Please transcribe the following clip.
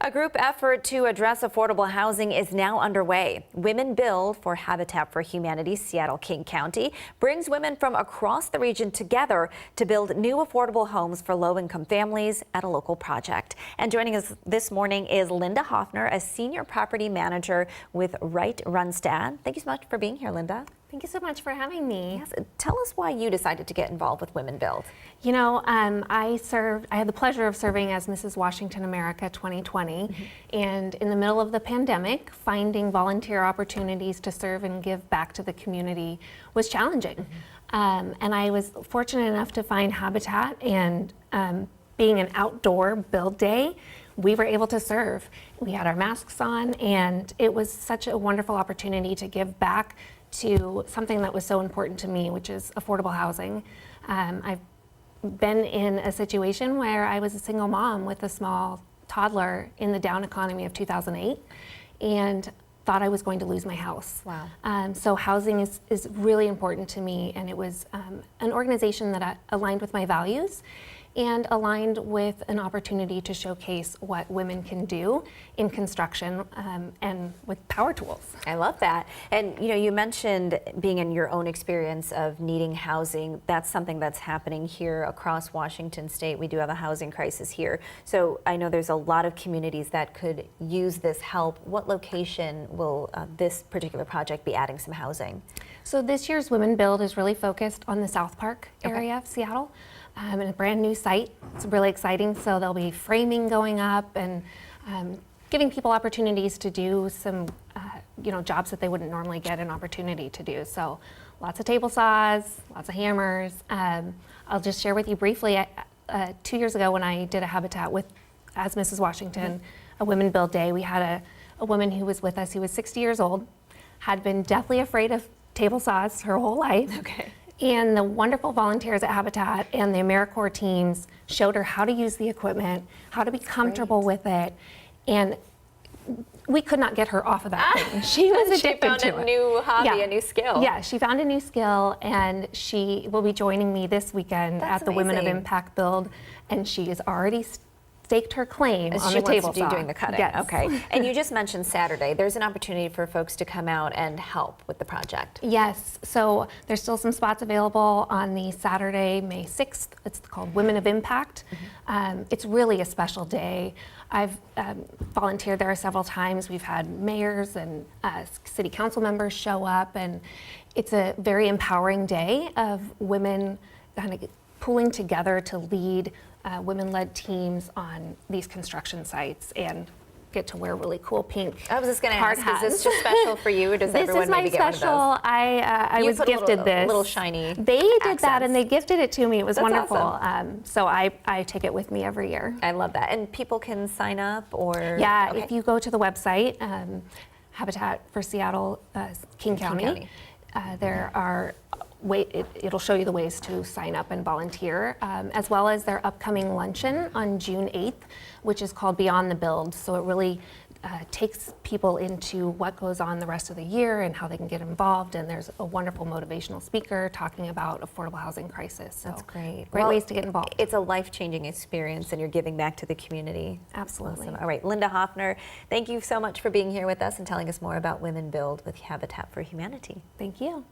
A group effort to address affordable housing is now underway. Women Build for Habitat for Humanity's Seattle-King County brings women from across the region together to build new affordable homes for low-income families at a local project. And joining us this morning is Linda Hoffner, a senior property manager with Wright Runstad. Thank you so much for being here, Linda. Thank you so much for having me. Yes, tell us why you decided to get involved with Women Build. You know, I had the pleasure of serving as Mrs. Washington America 2020, and in the middle of the pandemic, finding volunteer opportunities to serve and give back to the community was challenging. And I was fortunate enough to find Habitat, and being an outdoor build day, we were able to serve. We had our masks on, and it was such a wonderful opportunity to give back to something that was so important to me, which is affordable housing. I've been in a situation where I was a single mom with a small toddler in the down economy of 2008 and thought I was going to lose my house. Wow. So housing is really important to me, and it was an organization that aligned with my values and aligned with an opportunity to showcase what women can do in construction and with power tools. I love that. And you know, you mentioned being in your own experience of needing housing. That's something that's happening here across Washington State. We do have a housing crisis here. So I know there's a lot of communities that could use this help. What location will this particular project be adding some housing? So this year's Women Build is really focused on the South Park area of Seattle. And a brand new site. It's really exciting. So there'll be framing going up and giving people opportunities to do some jobs that they wouldn't normally get an opportunity to do. So lots of table saws, lots of hammers. I'll just share with you briefly, 2 years ago when I did a Habitat as Mrs. Washington, a Women Build Day, we had a woman who was with us who was 60 years old, had been deathly afraid of table saws her whole life. Okay. And the wonderful volunteers at Habitat and the AmeriCorps teams showed her how to use the equipment, how to be comfortable with it, and we could not get her off of that thing. She was addicted to it. She found a new hobby, a new skill. Yeah, she found a new skill, and she will be joining me this weekend at the Women of Impact Build, and she has already staked her claim on the table saw. Doing the cutting. Yes. Okay. And you just mentioned Saturday. There's an opportunity for folks to come out and help with the project. Yes. So there's still some spots available on the Saturday, May 6th. It's called Women of Impact. It's really a special day. I've volunteered there several times. We've had mayors and city council members show up, and it's a very empowering day of women kind of pulling together to lead women-led teams on these construction sites and get to wear really cool pink I was just going to hard ask, hats. is this just special for you, or does everyone maybe get one of those? This is my special. I was gifted this. Little shiny They did accents. that, and they gifted it to me. It was That's wonderful. awesome. So I take it with me every year. I love that. And people can sign up, or? Yeah, Okay. if you go to the website, Habitat for Seattle, King County. There are it'll show you the ways to sign up and volunteer, as well as their upcoming luncheon on June 8th, which is called Beyond the Build. So it really takes people into what goes on the rest of the year and how they can get involved. And there's a wonderful motivational speaker talking about affordable housing crisis. So That's great. Great ways to get involved. It's a life-changing experience, and you're giving back to the community. Absolutely. Awesome. All right, Linda Hoffner, thank you so much for being here with us and telling us more about Women Build with Habitat for Humanity. Thank you.